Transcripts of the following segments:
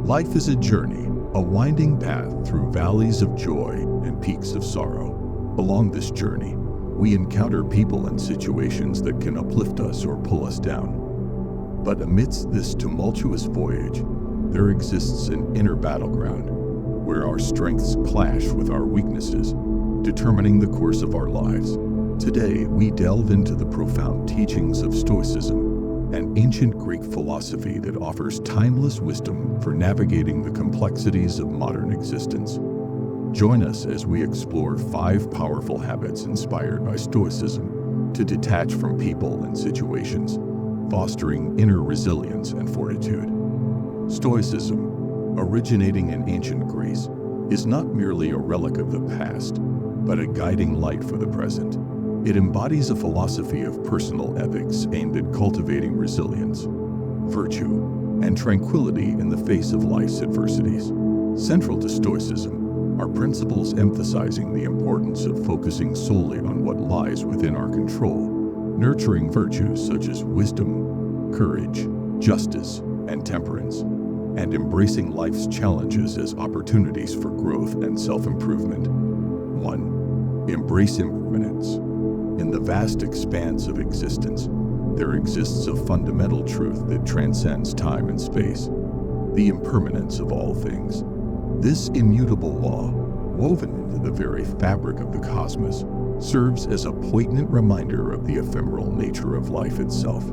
Life is a journey, a winding path through valleys of joy and peaks of sorrow. Along this journey, we encounter people and situations that can uplift us or pull us down. But amidst this tumultuous voyage, there exists an inner battleground where our strengths clash with our weaknesses, determining the course of our lives. Today, we delve into the profound teachings of Stoicism, an ancient Greek philosophy that offers timeless wisdom for navigating the complexities of modern existence. Join us as we explore 5 powerful habits inspired by Stoicism to detach from people and situations, fostering inner resilience and fortitude. Stoicism, originating in ancient Greece, is not merely a relic of the past, but a guiding light for the present. It embodies a philosophy of personal ethics aimed at cultivating resilience, virtue, and tranquility in the face of life's adversities. Central to Stoicism are principles emphasizing the importance of focusing solely on what lies within our control, nurturing virtues such as wisdom, courage, justice, and temperance, and embracing life's challenges as opportunities for growth and self-improvement. 1. Embrace impermanence. In the vast expanse of existence, there exists a fundamental truth that transcends time and space: the impermanence of all things. This immutable law, woven into the very fabric of the cosmos, serves as a poignant reminder of the ephemeral nature of life itself.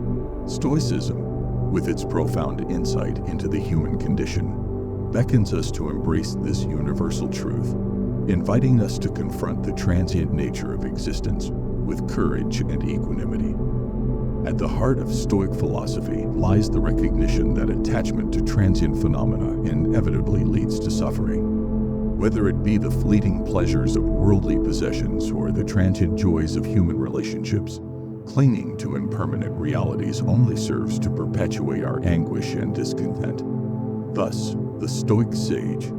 Stoicism, with its profound insight into the human condition, beckons us to embrace this universal truth, inviting us to confront the transient nature of existence with courage and equanimity. At the heart of Stoic philosophy lies the recognition that attachment to transient phenomena inevitably leads to suffering. Whether it be the fleeting pleasures of worldly possessions or the transient joys of human relationships, clinging to impermanent realities only serves to perpetuate our anguish and discontent. Thus, the Stoic sage,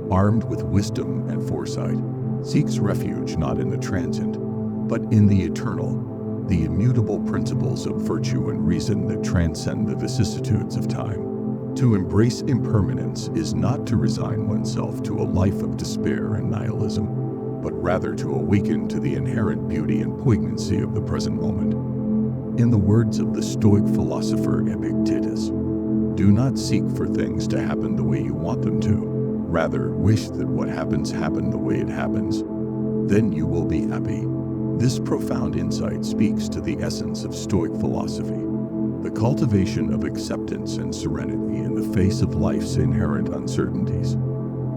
armed with wisdom and foresight, seeks refuge not in the transient, but in the eternal, the immutable principles of virtue and reason that transcend the vicissitudes of time. To embrace impermanence is not to resign oneself to a life of despair and nihilism, but rather to awaken to the inherent beauty and poignancy of the present moment. In the words of the Stoic philosopher Epictetus, do not seek for things to happen the way you want them to. Rather, wish that what happens happen the way it happens. Then you will be happy. This profound insight speaks to the essence of Stoic philosophy, the cultivation of acceptance and serenity in the face of life's inherent uncertainties.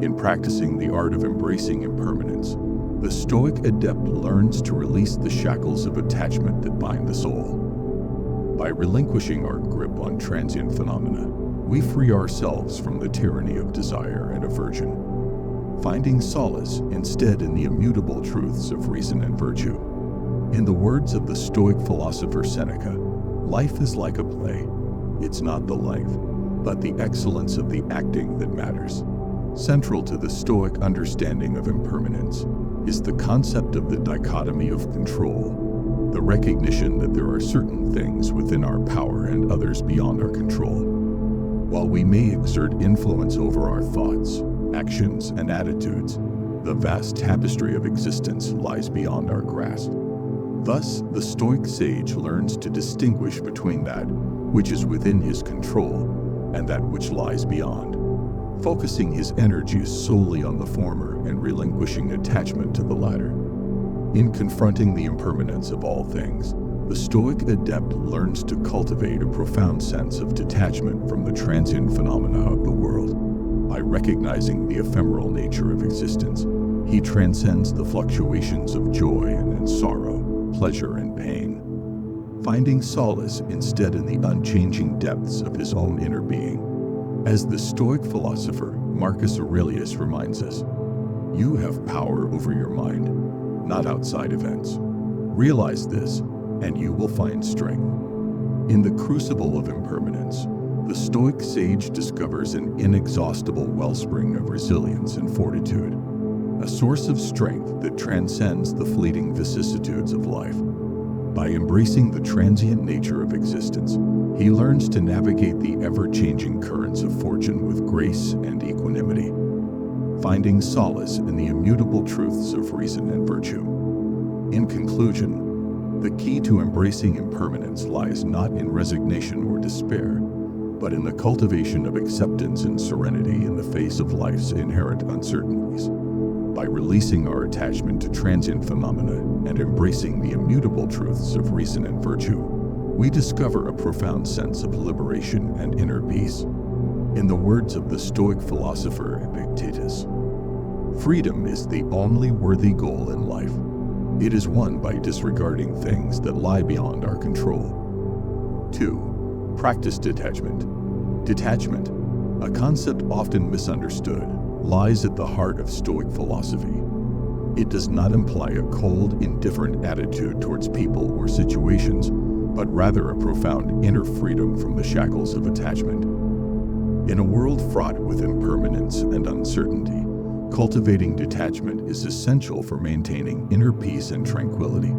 In practicing the art of embracing impermanence, the Stoic adept learns to release the shackles of attachment that bind the soul. By relinquishing our grip on transient phenomena, we free ourselves from the tyranny of desire and aversion, finding solace instead in the immutable truths of reason and virtue. In the words of the Stoic philosopher Seneca, life is like a play. It's not the length, but the excellence of the acting that matters. Central to the Stoic understanding of impermanence is the concept of the dichotomy of control, the recognition that there are certain things within our power and others beyond our control. While we may exert influence over our thoughts, actions, and attitudes, the vast tapestry of existence lies beyond our grasp. Thus, the Stoic sage learns to distinguish between that which is within his control and that which lies beyond, focusing his energies solely on the former and relinquishing attachment to the latter. In confronting the impermanence of all things, the Stoic adept learns to cultivate a profound sense of detachment from the transient phenomena of the world. By recognizing the ephemeral nature of existence, he transcends the fluctuations of joy and sorrow, pleasure and pain, finding solace instead in the unchanging depths of his own inner being. As the Stoic philosopher Marcus Aurelius reminds us, you have power over your mind, not outside events. Realize this, and you will find strength. In the crucible of impermanence, the Stoic sage discovers an inexhaustible wellspring of resilience and fortitude, a source of strength that transcends the fleeting vicissitudes of life. By embracing the transient nature of existence, He learns to navigate the ever-changing currents of fortune with grace and equanimity, finding solace in the immutable truths of reason and virtue. In conclusion, the key to embracing impermanence lies not in resignation or despair, but in the cultivation of acceptance and serenity in the face of life's inherent uncertainties. By releasing our attachment to transient phenomena and embracing the immutable truths of reason and virtue, we discover a profound sense of liberation and inner peace. In the words of the Stoic philosopher Epictetus, freedom is the only worthy goal in life. It is won by disregarding things that lie beyond our control. 2. Practice detachment. Detachment, a concept often misunderstood, lies at the heart of Stoic philosophy. It does not imply a cold, indifferent attitude towards people or situations, but rather a profound inner freedom from the shackles of attachment. In a world fraught with impermanence and uncertainty, cultivating detachment is essential for maintaining inner peace and tranquility.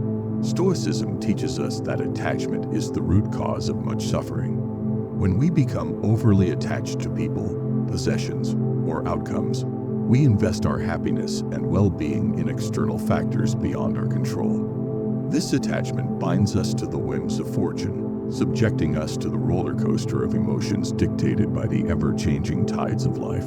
Stoicism teaches us that attachment is the root cause of much suffering. When we become overly attached to people, possessions, or outcomes, we invest our happiness and well-being in external factors beyond our control. This attachment binds us to the whims of fortune, subjecting us to the roller coaster of emotions dictated by the ever-changing tides of life.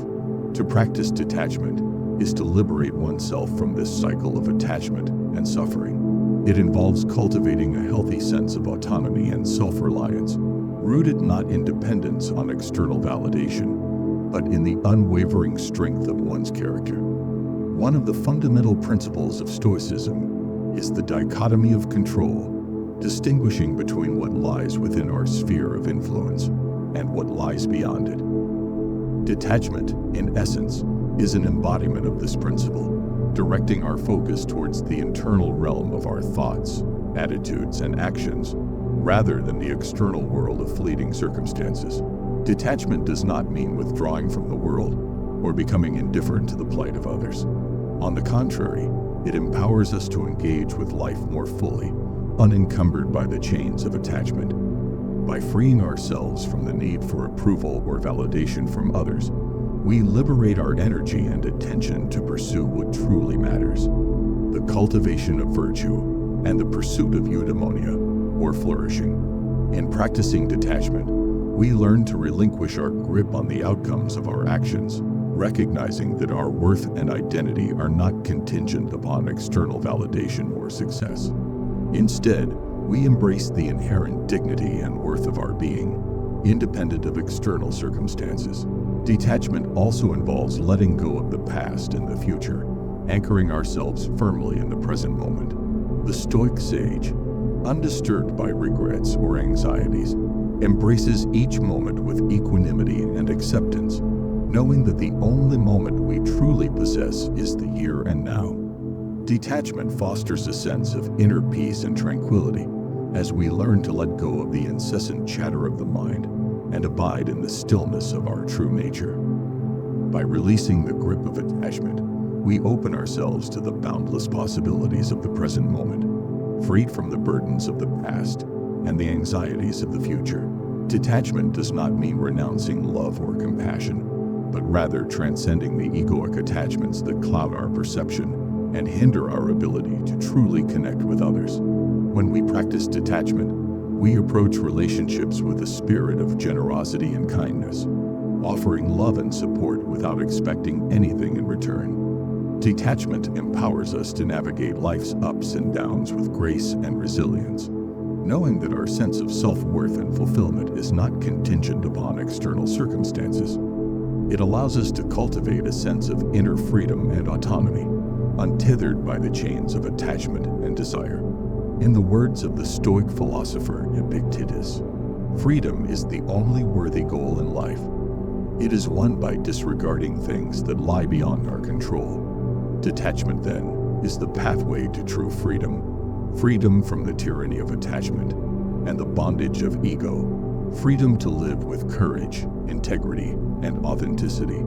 To practice detachment is to liberate oneself from this cycle of attachment and suffering. It involves cultivating a healthy sense of autonomy and self-reliance, rooted not in dependence on external validation, but in the unwavering strength of one's character. One of the fundamental principles of Stoicism is the dichotomy of control, distinguishing between what lies within our sphere of influence and what lies beyond it. Detachment, in essence, is an embodiment of this principle, directing our focus towards the internal realm of our thoughts, attitudes, and actions, rather than the external world of fleeting circumstances. Detachment does not mean withdrawing from the world or becoming indifferent to the plight of others. On the contrary, it empowers us to engage with life more fully, unencumbered by the chains of attachment. By freeing ourselves from the need for approval or validation from others, we liberate our energy and attention to pursue what truly matters: the cultivation of virtue and the pursuit of eudaimonia, or flourishing. In practicing detachment, we learn to relinquish our grip on the outcomes of our actions, recognizing that our worth and identity are not contingent upon external validation or success. Instead, we embrace the inherent dignity and worth of our being, independent of external circumstances. Detachment also involves letting go of the past and the future, anchoring ourselves firmly in the present moment. The Stoic sage, undisturbed by regrets or anxieties, embraces each moment with equanimity and acceptance, knowing that the only moment we truly possess is the here and now. Detachment fosters a sense of inner peace and tranquility as we learn to let go of the incessant chatter of the mind and abide in the stillness of our true nature. By releasing the grip of attachment, we open ourselves to the boundless possibilities of the present moment, freed from the burdens of the past and the anxieties of the future. Detachment does not mean renouncing love or compassion, but rather transcending the egoic attachments that cloud our perception and hinder our ability to truly connect with others. When we practice detachment, we approach relationships with a spirit of generosity and kindness, offering love and support without expecting anything in return. Detachment empowers us to navigate life's ups and downs with grace and resilience, knowing that our sense of self-worth and fulfillment is not contingent upon external circumstances. It allows us to cultivate a sense of inner freedom and autonomy, untethered by the chains of attachment and desire. In the words of the Stoic philosopher Epictetus, freedom is the only worthy goal in life. It is won by disregarding things that lie beyond our control. Detachment, then, is the pathway to true freedom, freedom from the tyranny of attachment and the bondage of ego, freedom to live with courage, integrity, and authenticity.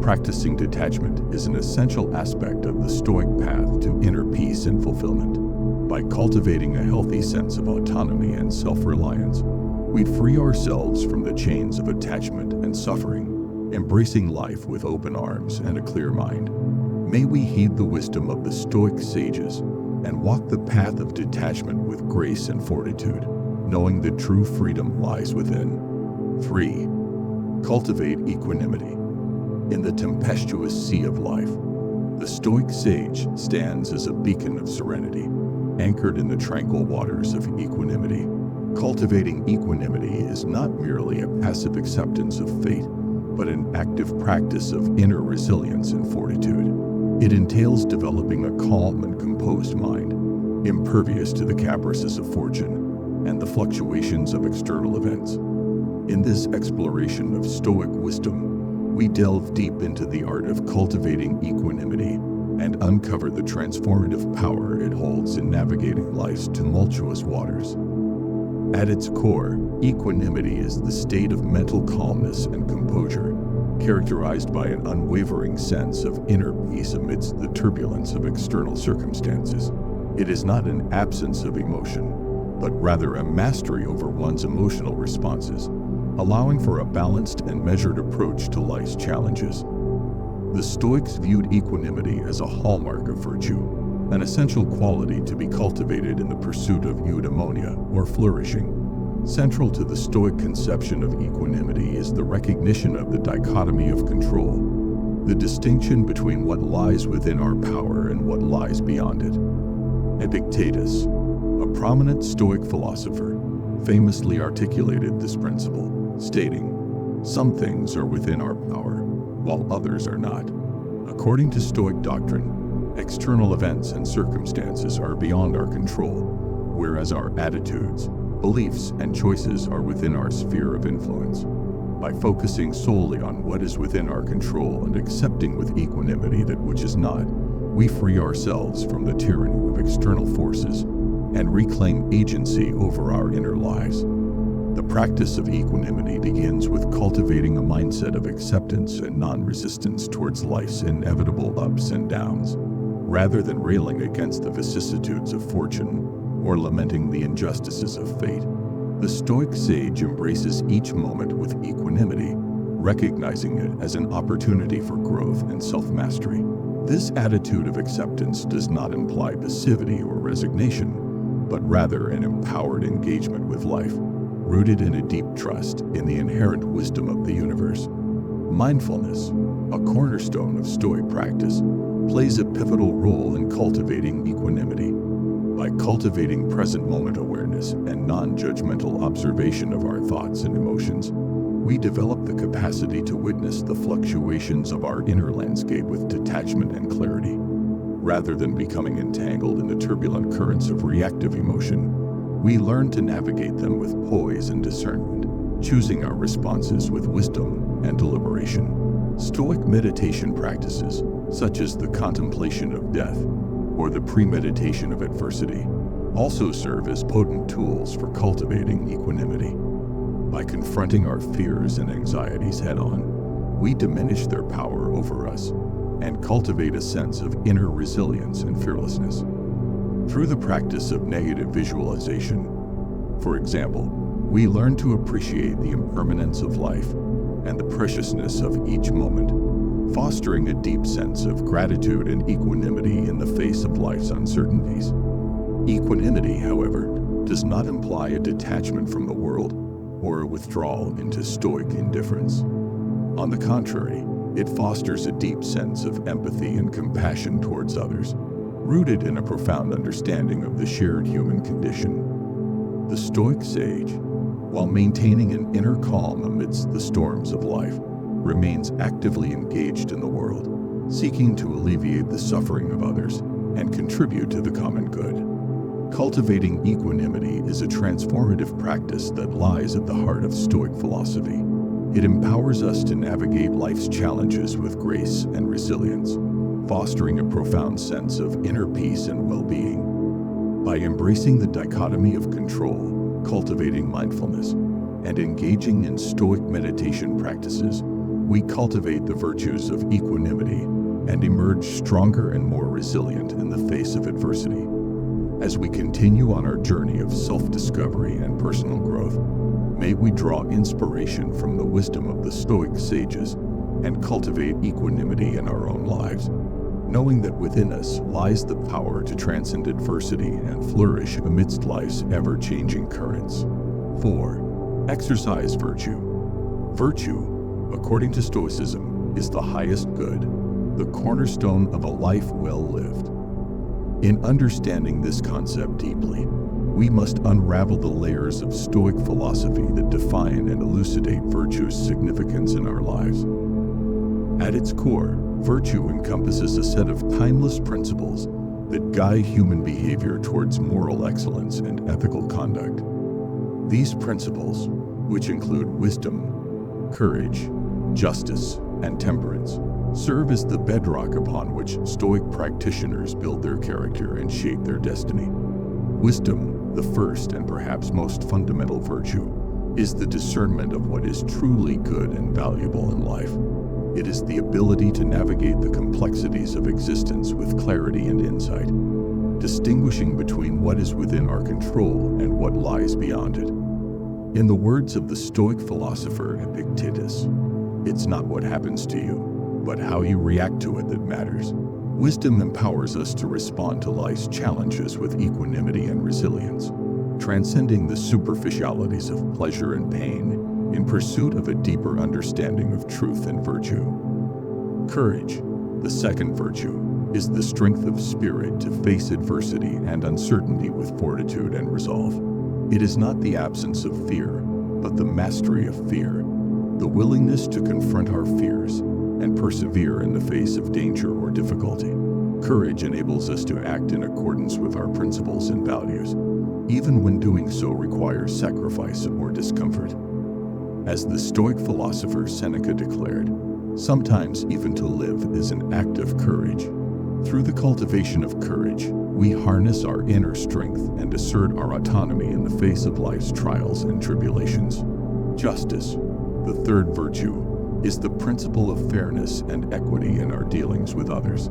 Practicing detachment is an essential aspect of the Stoic path to inner peace and fulfillment. By cultivating a healthy sense of autonomy and self-reliance, we free ourselves from the chains of attachment and suffering, embracing life with open arms and a clear mind. May we heed the wisdom of the Stoic sages and walk the path of detachment with grace and fortitude, knowing that true freedom lies within. 3. Cultivate equanimity. In the tempestuous sea of life, the Stoic sage stands as a beacon of serenity, anchored in the tranquil waters of equanimity. Cultivating equanimity is not merely a passive acceptance of fate, but an active practice of inner resilience and fortitude. It entails developing a calm and composed mind, impervious to the caprices of fortune and the fluctuations of external events. In this exploration of Stoic wisdom, we delve deep into the art of cultivating equanimity and uncover the transformative power it holds in navigating life's tumultuous waters. At its core, equanimity is the state of mental calmness and composure, characterized by an unwavering sense of inner peace amidst the turbulence of external circumstances. It is not an absence of emotion, but rather a mastery over one's emotional responses, allowing for a balanced and measured approach to life's challenges. The Stoics viewed equanimity as a hallmark of virtue, an essential quality to be cultivated in the pursuit of eudaimonia, or flourishing. Central to the Stoic conception of equanimity is the recognition of the dichotomy of control, the distinction between what lies within our power and what lies beyond it. Epictetus, a prominent Stoic philosopher, famously articulated this principle, stating, "Some things are within our power, while others are not." According to Stoic doctrine, external events and circumstances are beyond our control, whereas our attitudes, beliefs, and choices are within our sphere of influence. By focusing solely on what is within our control and accepting with equanimity that which is not, we free ourselves from the tyranny of external forces and reclaim agency over our inner lives. The practice of equanimity begins with cultivating a mindset of acceptance and non-resistance towards life's inevitable ups and downs. Rather than railing against the vicissitudes of fortune or lamenting the injustices of fate, the Stoic sage embraces each moment with equanimity, recognizing it as an opportunity for growth and self-mastery. This attitude of acceptance does not imply passivity or resignation, but rather an empowered engagement with life, rooted in a deep trust in the inherent wisdom of the universe. Mindfulness, a cornerstone of Stoic practice, plays a pivotal role in cultivating equanimity. By cultivating present moment awareness and non-judgmental observation of our thoughts and emotions, we develop the capacity to witness the fluctuations of our inner landscape with detachment and clarity. Rather than becoming entangled in the turbulent currents of reactive emotion, we learn to navigate them with poise and discernment, choosing our responses with wisdom and deliberation. Stoic meditation practices, such as the contemplation of death or the premeditation of adversity, also serve as potent tools for cultivating equanimity. By confronting our fears and anxieties head-on, we diminish their power over us and cultivate a sense of inner resilience and fearlessness. Through the practice of negative visualization, for example, we learn to appreciate the impermanence of life and the preciousness of each moment, fostering a deep sense of gratitude and equanimity in the face of life's uncertainties. Equanimity, however, does not imply a detachment from the world or a withdrawal into Stoic indifference. On the contrary, it fosters a deep sense of empathy and compassion towards others, rooted in a profound understanding of the shared human condition. The Stoic sage, while maintaining an inner calm amidst the storms of life, remains actively engaged in the world, seeking to alleviate the suffering of others and contribute to the common good. Cultivating equanimity is a transformative practice that lies at the heart of Stoic philosophy. It empowers us to navigate life's challenges with grace and resilience, fostering a profound sense of inner peace and well-being. By embracing the dichotomy of control, cultivating mindfulness, and engaging in Stoic meditation practices, we cultivate the virtues of equanimity and emerge stronger and more resilient in the face of adversity. As we continue on our journey of self-discovery and personal growth, May we draw inspiration from the wisdom of the Stoic sages and cultivate equanimity in our own lives, knowing that within us lies the power to transcend adversity and flourish amidst life's ever-changing currents. 4. Exercise virtue. Virtue, according to Stoicism, is the highest good, the cornerstone of a life well lived. In understanding this concept deeply, we must unravel the layers of Stoic philosophy that define and elucidate virtue's significance in our lives. At its core, virtue encompasses a set of timeless principles that guide human behavior towards moral excellence and ethical conduct. These principles, which include wisdom, courage, justice, and temperance, serve as the bedrock upon which Stoic practitioners build their character and shape their destiny. Wisdom, the first and perhaps most fundamental virtue, is the discernment of what is truly good and valuable in life. It is the ability to navigate the complexities of existence with clarity and insight, distinguishing between what is within our control and what lies beyond it. In the words of the Stoic philosopher Epictetus, it's not what happens to you, but how you react to it that matters. Wisdom empowers us to respond to life's challenges with equanimity and resilience, transcending the superficialities of pleasure and pain in pursuit of a deeper understanding of truth and virtue. Courage, the second virtue, is the strength of spirit to face adversity and uncertainty with fortitude and resolve. It is not the absence of fear, but the mastery of fear, the willingness to confront our fears and persevere in the face of danger or difficulty. Courage enables us to act in accordance with our principles and values, even when doing so requires sacrifice or discomfort. As the Stoic philosopher Seneca declared, sometimes even to live is an act of courage. Through the cultivation of courage, we harness our inner strength and assert our autonomy in the face of life's trials and tribulations. Justice, the third virtue, is the principle of fairness and equity in our dealings with others.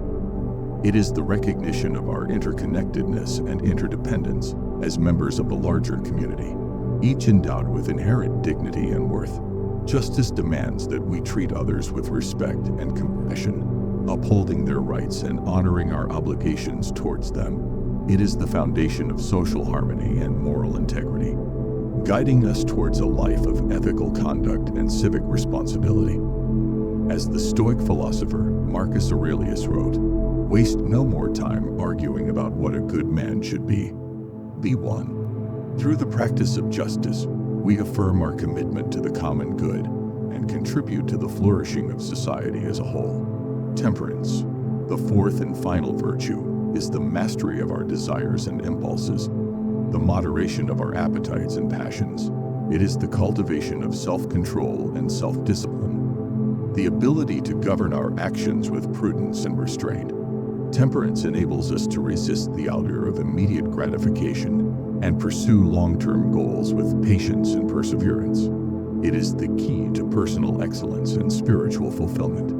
It is the recognition of our interconnectedness and interdependence as members of a larger community, each endowed with inherent dignity and worth. Justice demands that we treat others with respect and compassion, upholding their rights and honoring our obligations towards them. It is the foundation of social harmony and moral integrity, guiding us towards a life of ethical conduct and civic responsibility. As the Stoic philosopher Marcus Aurelius wrote, "Waste no more time arguing about what a good man should be. Be one." Through the practice of justice, we affirm our commitment to the common good and contribute to the flourishing of society as a whole. Temperance, the fourth and final virtue, is the mastery of our desires and impulses, the moderation of our appetites and passions. It is the cultivation of self-control and self-discipline, the ability to govern our actions with prudence and restraint. Temperance enables us to resist the allure of immediate gratification and pursue long-term goals with patience and perseverance. It is the key to personal excellence and spiritual fulfillment,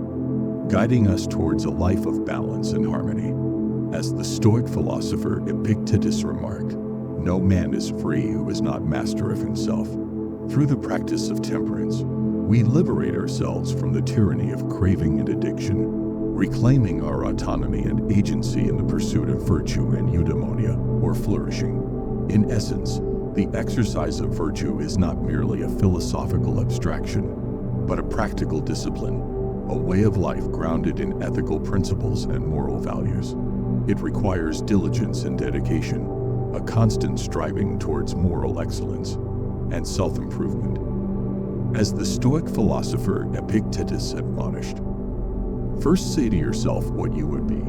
guiding us towards a life of balance and harmony. As the Stoic philosopher Epictetus remarked, "No man is free who is not master of himself." Through the practice of temperance, we liberate ourselves from the tyranny of craving and addiction, reclaiming our autonomy and agency in the pursuit of virtue and eudaimonia, or flourishing. In essence, the exercise of virtue is not merely a philosophical abstraction, but a practical discipline, a way of life grounded in ethical principles and moral values. It requires diligence and dedication, a constant striving towards moral excellence and self-improvement. As the Stoic philosopher Epictetus admonished, first say to yourself what you would be,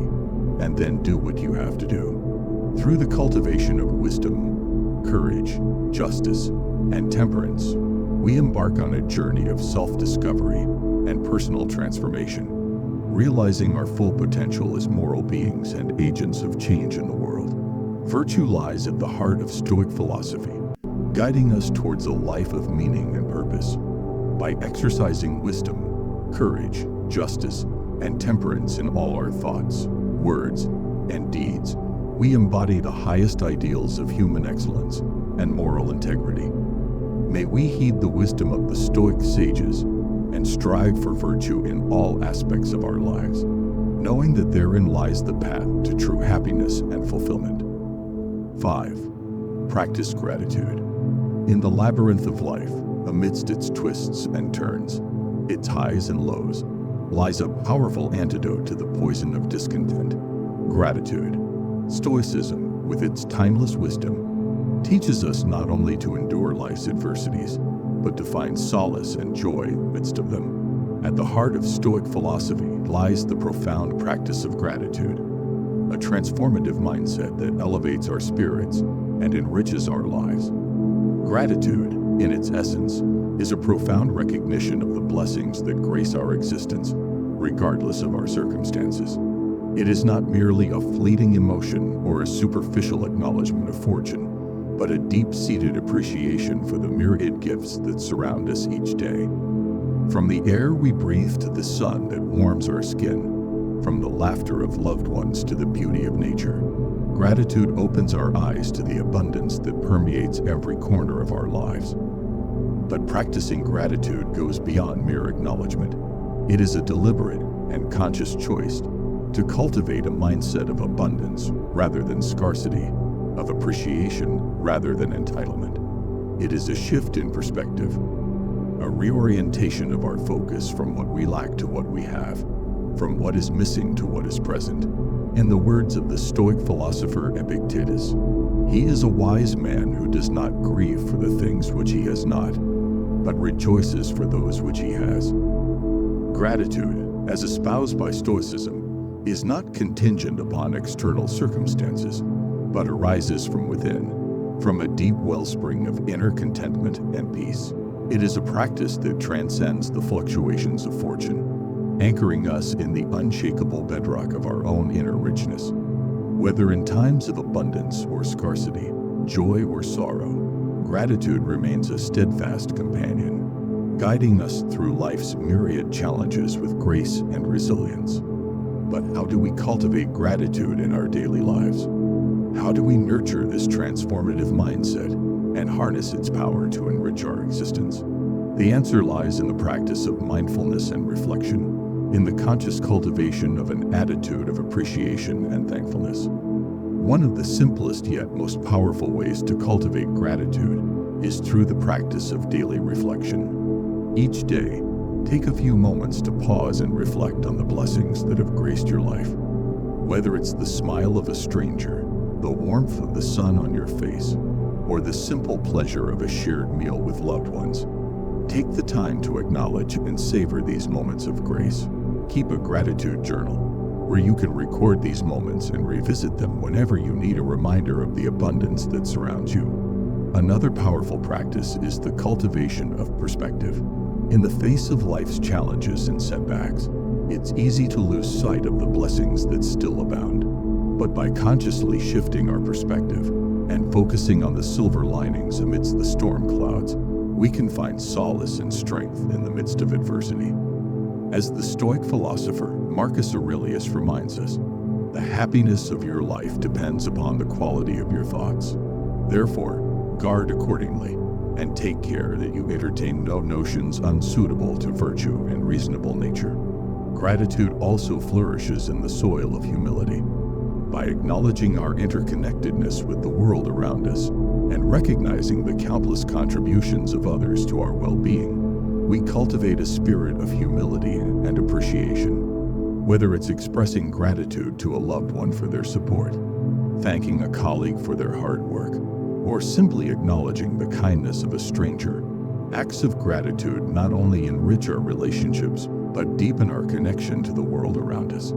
and then do what you have to do. Through the cultivation of wisdom, courage, justice, and temperance, we embark on a journey of self-discovery and personal transformation, realizing our full potential as moral beings and agents of change in the world. Virtue lies at the heart of Stoic philosophy, guiding us towards a life of meaning and purpose. By exercising wisdom, courage, justice, and temperance in all our thoughts, words, and deeds, we embody the highest ideals of human excellence and moral integrity. May we heed the wisdom of the Stoic sages and strive for virtue in all aspects of our lives, knowing that therein lies the path to true happiness and fulfillment. 5. Practice gratitude. In the labyrinth of life, amidst its twists and turns, its highs and lows, lies a powerful antidote to the poison of discontent: gratitude. Stoicism, with its timeless wisdom, teaches us not only to endure life's adversities, but to find solace and joy amidst of them. At the heart of Stoic philosophy lies the profound practice of gratitude, a transformative mindset that elevates our spirits and enriches our lives. Gratitude, in its essence, is a profound recognition of the blessings that grace our existence, regardless of our circumstances. It is not merely a fleeting emotion or a superficial acknowledgement of fortune, but a deep-seated appreciation for the myriad gifts that surround us each day. From the air we breathe to the sun that warms our skin, from the laughter of loved ones to the beauty of nature, gratitude opens our eyes to the abundance that permeates every corner of our lives. But practicing gratitude goes beyond mere acknowledgement. It is a deliberate and conscious choice to cultivate a mindset of abundance rather than scarcity, of appreciation rather than entitlement. It is a shift in perspective, a reorientation of our focus from what we lack to what we have, from what is missing to what is present. In the words of the Stoic philosopher Epictetus, he is a wise man who does not grieve for the things which he has not, but rejoices for those which he has. Gratitude, as espoused by Stoicism, is not contingent upon external circumstances, but arises from within, from a deep wellspring of inner contentment and peace. It is a practice that transcends the fluctuations of fortune, anchoring us in the unshakable bedrock of our own inner richness. Whether in times of abundance or scarcity, joy or sorrow, gratitude remains a steadfast companion, guiding us through life's myriad challenges with grace and resilience. But how do we cultivate gratitude in our daily lives? How do we nurture this transformative mindset and harness its power to enrich our existence? The answer lies in the practice of mindfulness and reflection, in the conscious cultivation of an attitude of appreciation and thankfulness. One of the simplest yet most powerful ways to cultivate gratitude is through the practice of daily reflection. Each day, take a few moments to pause and reflect on the blessings that have graced your life. Whether it's the smile of a stranger, the warmth of the sun on your face, or the simple pleasure of a shared meal with loved ones, take the time to acknowledge and savor these moments of grace. Keep a gratitude journal where you can record these moments and revisit them whenever you need a reminder of the abundance that surrounds you. Another powerful practice is the cultivation of perspective. In the face of life's challenges and setbacks, it's easy to lose sight of the blessings that still abound. But by consciously shifting our perspective and focusing on the silver linings amidst the storm clouds, we can find solace and strength in the midst of adversity. As the Stoic philosopher Marcus Aurelius reminds us, the happiness of your life depends upon the quality of your thoughts. Therefore, guard accordingly, and take care that you entertain no notions unsuitable to virtue and reasonable nature. Gratitude also flourishes in the soil of humility. By acknowledging our interconnectedness with the world around us and recognizing the countless contributions of others to our well-being, we cultivate a spirit of humility and appreciation. Whether it's expressing gratitude to a loved one for their support, thanking a colleague for their hard work, or simply acknowledging the kindness of a stranger, acts of gratitude not only enrich our relationships, but deepen our connection to the world around us.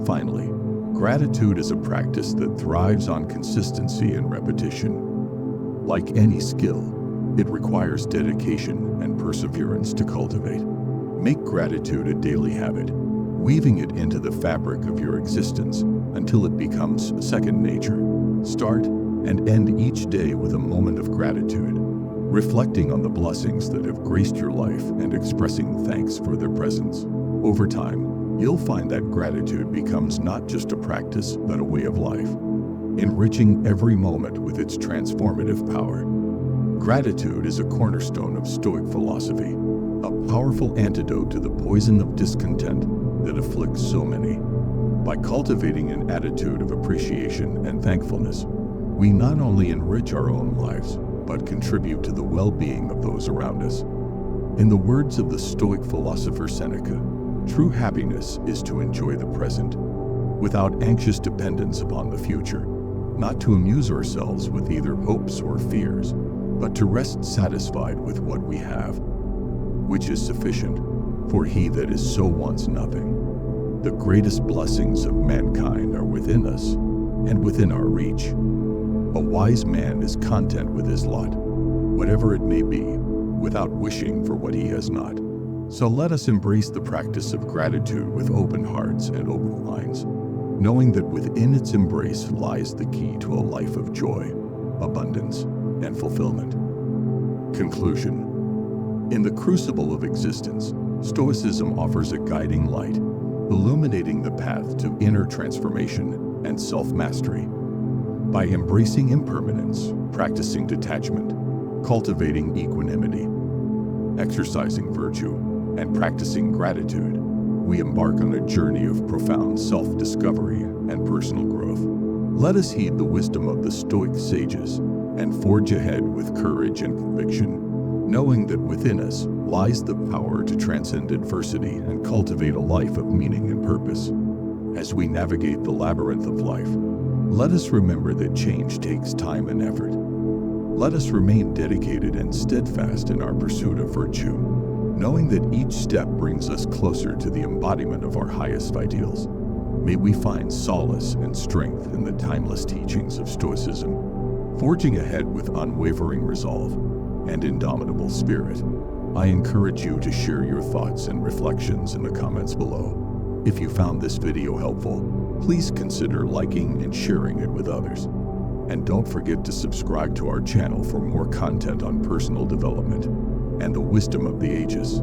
Finally, gratitude is a practice that thrives on consistency and repetition. Like any skill, it requires dedication and perseverance to cultivate. Make gratitude a daily habit, weaving it into the fabric of your existence until it becomes second nature. Start and end each day with a moment of gratitude, reflecting on the blessings that have graced your life and expressing thanks for their presence. Over time, you'll find that gratitude becomes not just a practice, but a way of life, enriching every moment with its transformative power. Gratitude is a cornerstone of Stoic philosophy, a powerful antidote to the poison of discontent that afflicts so many. By cultivating an attitude of appreciation and thankfulness, we not only enrich our own lives, but contribute to the well-being of those around us. In the words of the Stoic philosopher Seneca, true happiness is to enjoy the present, without anxious dependence upon the future, not to amuse ourselves with either hopes or fears, but to rest satisfied with what we have, which is sufficient, for he that is so wants nothing. The greatest blessings of mankind are within us and within our reach. A wise man is content with his lot, whatever it may be, without wishing for what he has not. So let us embrace the practice of gratitude with open hearts and open minds, knowing that within its embrace lies the key to a life of joy, abundance, and fulfillment. Conclusion. In the crucible of existence, Stoicism offers a guiding light, illuminating the path to inner transformation and self-mastery. By embracing impermanence, practicing detachment, cultivating equanimity, exercising virtue, and practicing gratitude, we embark on a journey of profound self-discovery and personal growth. Let us heed the wisdom of the Stoic sages and forge ahead with courage and conviction, knowing that within us lies the power to transcend adversity and cultivate a life of meaning and purpose. As we navigate the labyrinth of life, let us remember that change takes time and effort. Let us remain dedicated and steadfast in our pursuit of virtue, knowing that each step brings us closer to the embodiment of our highest ideals. May we find solace and strength in the timeless teachings of Stoicism, forging ahead with unwavering resolve and indomitable spirit. I encourage you to share your thoughts and reflections in the comments below. If you found this video helpful, please consider liking and sharing it with others. And don't forget to subscribe to our channel for more content on personal development and the wisdom of the ages.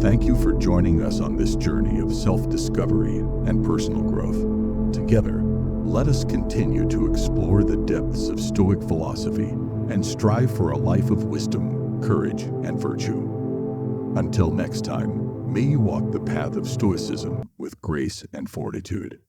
Thank you for joining us on this journey of self-discovery and personal growth. Together, let us continue to explore the depths of Stoic philosophy and strive for a life of wisdom, courage, and virtue. Until next time, may you walk the path of Stoicism with grace and fortitude.